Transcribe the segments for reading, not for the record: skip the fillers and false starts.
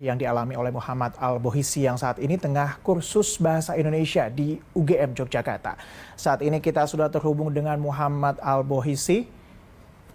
yang dialami oleh Muhammad Al-Bohisi yang saat ini tengah kursus bahasa Indonesia di UGM Yogyakarta. Saat ini kita sudah terhubung dengan Muhammad Al-Bohisi.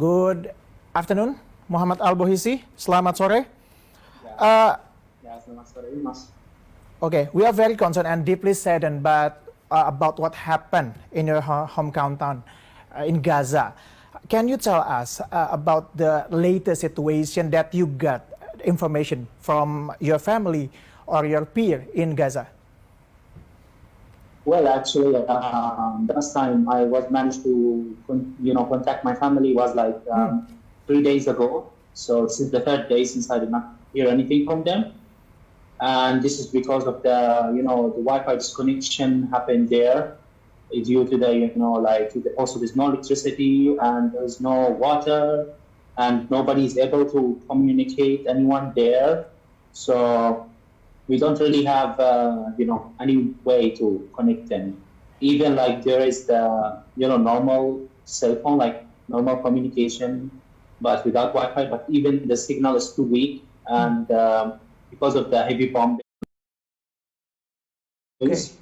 Good afternoon, Muhammad Al-Bohisi. Selamat sore. Selamat sore, Mas. Okay, we are very concerned and deeply saddened about what happened in your hometown in Gaza. Can you tell us about the latest situation that you got information from your family or your peer in Gaza? Well, actually, the last time I was managed to, contact my family was like 3 days ago. So this is the third day since I did not hear anything from them, and this is because of the, the Wi-Fi disconnection happened there due to the, also there's no electricity and there's no water. And nobody is able to communicate anyone there, so we don't really have any way to connect them. Even like there is the normal cell phone, like normal communication, but without Wi-Fi. But even the signal is too weak, and because of the heavy bombing,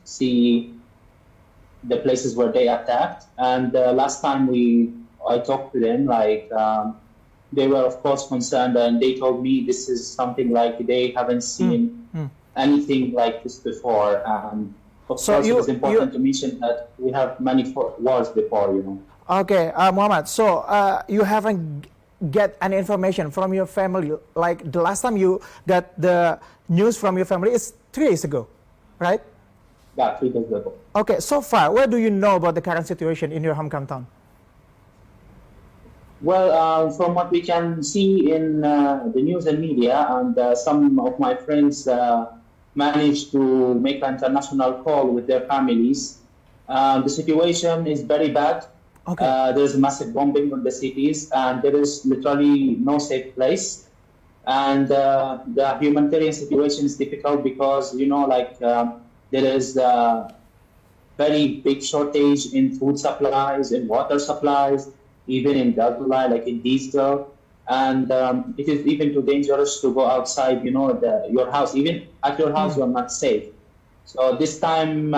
see the places where they attacked. And last time I talked to them, like. They were, of course, concerned, and they told me this is something like they haven't seen anything like this before. And of course, it's important to mention that we have many wars before, Okay, Muhammad, so you haven't get any information from your family, like the last time you got the news from your family is 3 days ago, right? Yeah, 3 days ago. Okay, so far, what do you know about the current situation in your hometown? Well, from what we can see in the news and media, and some of my friends managed to make an international call with their families, the situation is very bad. Okay. There's massive bombing on the cities, and there is literally no safe place. And the humanitarian situation is difficult because, there is a very big shortage in food supplies, in water supplies, even in Daltulai, like in diesel, and it is even too dangerous to go outside, your house. Even at your house, you are not safe. So this time,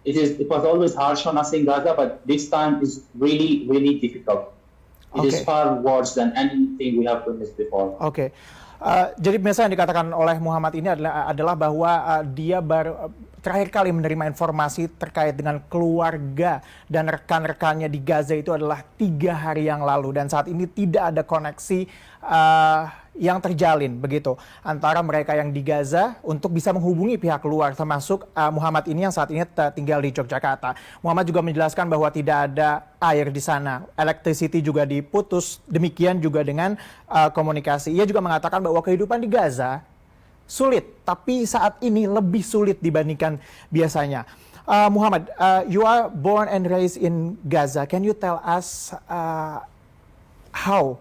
it was always harsh on us in Gaza, but this time is really, really difficult. It is far worse than anything we have witnessed before. Okay. Jadi biasa yang dikatakan oleh Muhammad ini adalah bahwa dia baru terakhir kali menerima informasi terkait dengan keluarga dan rekan-rekannya di Gaza itu adalah 3 hari yang lalu, dan saat ini tidak ada koneksi yang terjalin begitu antara mereka yang di Gaza untuk bisa menghubungi pihak luar, termasuk Muhammad ini yang saat ini tinggal di Yogyakarta. Muhammad juga menjelaskan bahwa tidak ada air di sana, electricity juga diputus, demikian juga dengan komunikasi. Ia juga mengatakan bahwa kehidupan di Gaza sulit, tapi saat ini lebih sulit dibandingkan biasanya. Muhammad, you are born and raised in Gaza. Can you tell us how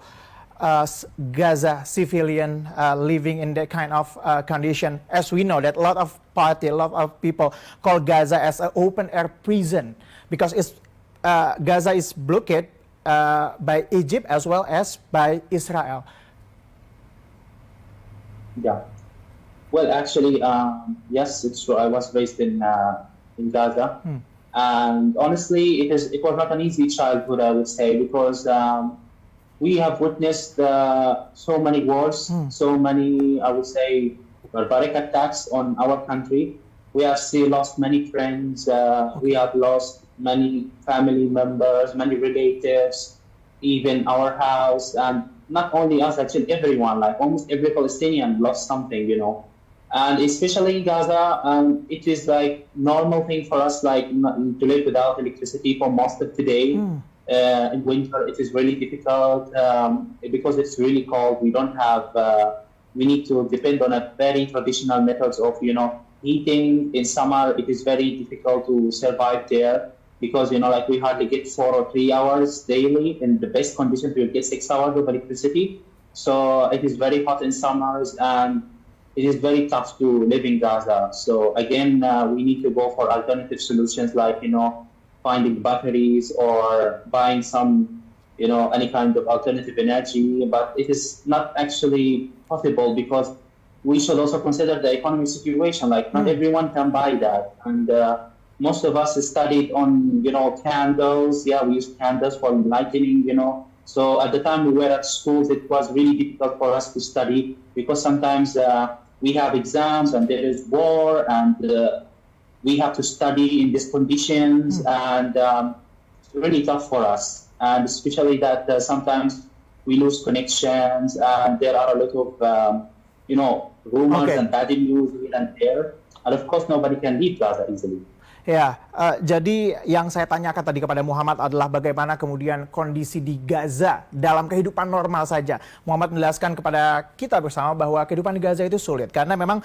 Gaza civilian living in that kind of condition? As we know that a lot of people call Gaza as an open air prison because Gaza is blockaded by Egypt as well as by Israel. Yeah. Well, actually, yes, it's true. I was raised in Gaza, and honestly, it was not an easy childhood, I would say, because we have witnessed so many wars, so many, I would say, barbaric attacks on our country. We have still lost many friends. We have lost many family members, many relatives, even our house, and not only us, actually everyone, like almost every Palestinian lost something, And especially in Gaza, it is like normal thing for us, like to live without electricity for most of the day. In winter, it is really difficult because it's really cold. We don't have. We need to depend on a very traditional methods of heating. In summer, it is very difficult to survive there because we hardly get 4 or 3 hours daily. In the best conditions, we'll get 6 hours of electricity. So it is very hot in summers, and it is very tough to live in Gaza. So again, we need to go for alternative solutions like, finding batteries or buying some, any kind of alternative energy. But it is not actually possible because we should also consider the economic situation. Like not everyone can buy that, and most of us studied on candles. Yeah, we used candles for lightening. So at the time we were at schools, it was really difficult for us to study because sometimes we have exams and there is war and we have to study in these conditions, and it's really tough for us. And especially that sometimes we lose connections and there are a lot of rumors Okay. and bad news here and there. And of course, nobody can leave Gaza easily. Ya, jadi yang saya tanyakan tadi kepada Muhammad adalah bagaimana kemudian kondisi di Gaza dalam kehidupan normal saja. Muhammad menjelaskan kepada kita bersama bahwa kehidupan di Gaza itu sulit karena memang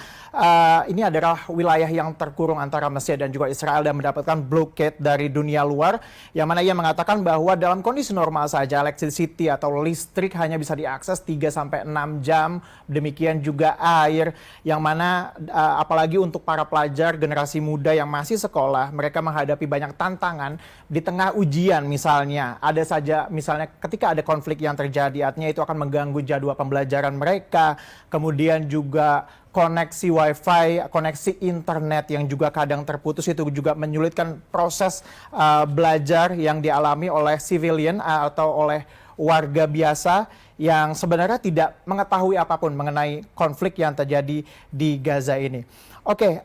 ini adalah wilayah yang terkurung antara Mesir dan juga Israel dan mendapatkan blockade dari dunia luar, yang mana ia mengatakan bahwa dalam kondisi normal saja electricity atau listrik hanya bisa diakses 3-6 jam, demikian juga air, yang mana apalagi untuk para pelajar generasi muda yang masih sekolah, mereka menghadapi banyak tantangan di tengah ujian misalnya. Ada saja misalnya ketika ada konflik yang terjadi, artinya itu akan mengganggu jadwal pembelajaran mereka. Kemudian juga koneksi wifi, koneksi internet yang juga kadang terputus, itu juga menyulitkan proses belajar yang dialami oleh civilian atau oleh warga biasa yang sebenarnya tidak mengetahui apapun mengenai konflik yang terjadi di Gaza ini. Oke,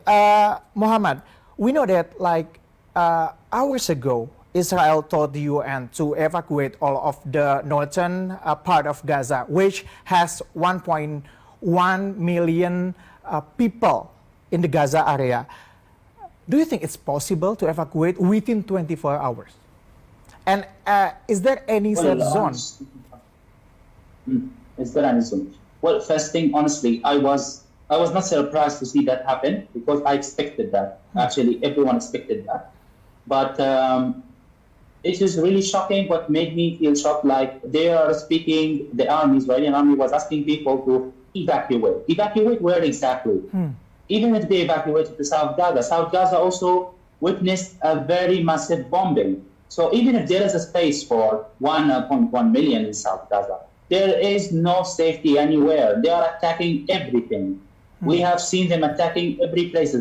Muhammad, we know that hours ago, Israel told the UN to evacuate all of the northern part of Gaza, which has 1.1 million people in the Gaza area. Do you think it's possible to evacuate within 24 hours? And is there any safe zone? Is there any zone? Well, first thing, honestly, I was not surprised to see that happen because I expected that. Actually, everyone expected that. But it is really shocking. What made me feel shocked, like they are speaking, the Israeli army was asking people to evacuate. Evacuate where exactly? Even if they evacuated to South Gaza also witnessed a very massive bombing. So even if there is a space for 1.1 million in South Gaza, there is no safety anywhere. They are attacking everything. We have seen them attacking every place,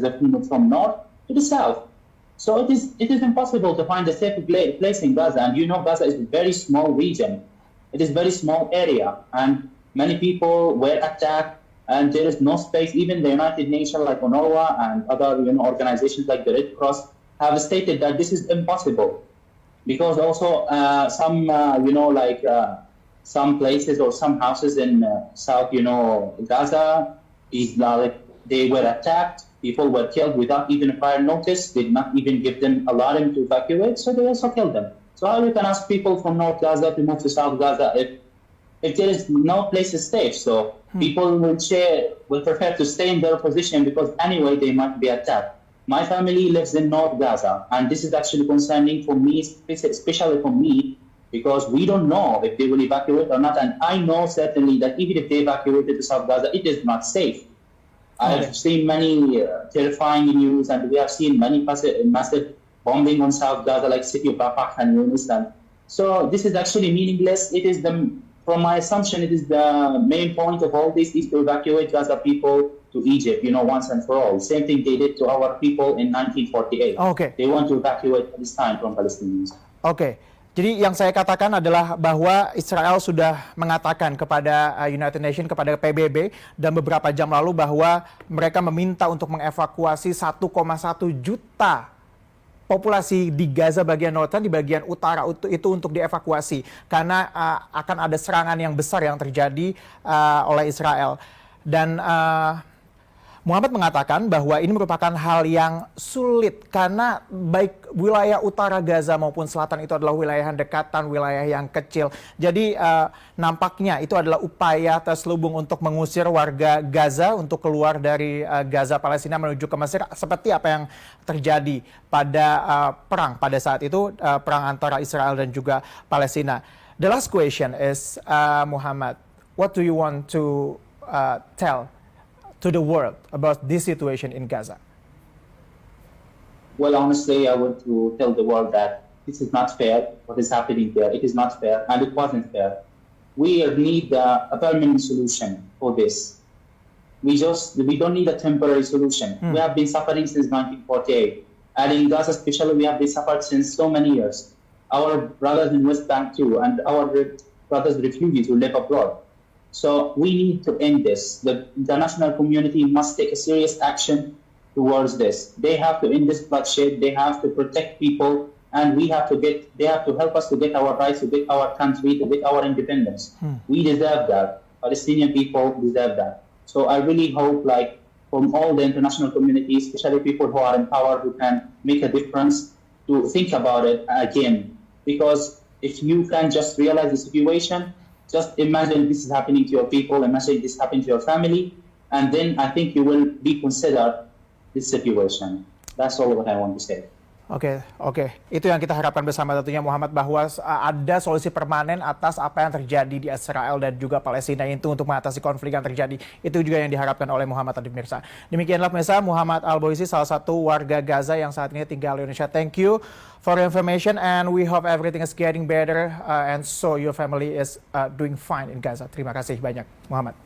from north to the south. So it is impossible to find a safe place in Gaza. And Gaza is a very small region. It is a very small area. And many people were attacked and there is no space. Even the United Nations like UNRWA and other organizations like the Red Cross have stated that this is impossible. Because also some places or some houses in South Gaza is like they were attacked, people were killed without even a prior notice, did not even give them alarm to evacuate, so they also killed them. So how you can ask people from North Gaza to move to South Gaza if there is no place safe? So people will prefer to stay in their position because anyway they might be attacked. My family lives in North Gaza, and this is actually concerning for me, especially for me, because we don't know if they will evacuate or not. And I know certainly that even if they evacuated to South Gaza, it is not safe. I've seen many terrifying news, and we have seen many massive bombing on South Gaza, like city of Rafah and Yunus. So this is actually meaningless. From my assumption, it is the main point of all this is to evacuate Gaza people to Egypt, once and for all. Same thing they did to our people in 1948. Okay. They want to evacuate Palestine from Palestinians. Oke. Jadi yang saya katakan adalah bahwa Israel sudah mengatakan kepada United Nations, kepada PBB, dan beberapa jam lalu bahwa mereka meminta untuk mengevakuasi 1,1 juta populasi di Gaza bagian Northern, di bagian utara itu untuk dievakuasi. Karena akan ada serangan yang besar yang terjadi oleh Israel. Dan Muhammad mengatakan bahwa ini merupakan hal yang sulit karena baik wilayah utara Gaza maupun selatan itu adalah wilayah yang dekatan, wilayah yang kecil. Jadi nampaknya itu adalah upaya terselubung untuk mengusir warga Gaza untuk keluar dari Gaza Palestina menuju ke Mesir, seperti apa yang terjadi pada perang pada saat itu, perang antara Israel dan juga Palestina. The last question is, Muhammad, what do you want to tell to the world about this situation in Gaza? Well, honestly, I want to tell the world that this is not fair, what is happening there. It is not fair, and it wasn't fair. We need a permanent solution for this. we don't need a temporary solution. We have been suffering since 1948. And in Gaza especially, we have been suffering since so many years. Our brothers in West Bank too, and our brothers refugees who live abroad. So we need to end this. The international community must take a serious action towards this. They have to end this bloodshed. They have to protect people, and they have to help us to get our rights, to get our country, to get our independence. We deserve that. Palestinian people deserve that. So I really hope, like, from all the international community, especially people who are in power, who can make a difference, to think about it again. Because if you can just realize the situation, just imagine this is happening to your people, imagine this happening to your family, and then I think you will reconsider this situation. That's all what I want to say. Oke. Itu yang kita harapkan bersama tentunya Muhammad, bahwa ada solusi permanen atas apa yang terjadi di Israel dan juga Palestina itu untuk mengatasi konflik yang terjadi. Itu juga yang diharapkan oleh Muhammad tadi pemirsa. Demikianlah pemirsa, Muhammad Al-Boisi, salah satu warga Gaza yang saat ini tinggal di Indonesia. Thank you for the information and we hope everything is getting better and so your family is doing fine in Gaza. Terima kasih banyak Muhammad.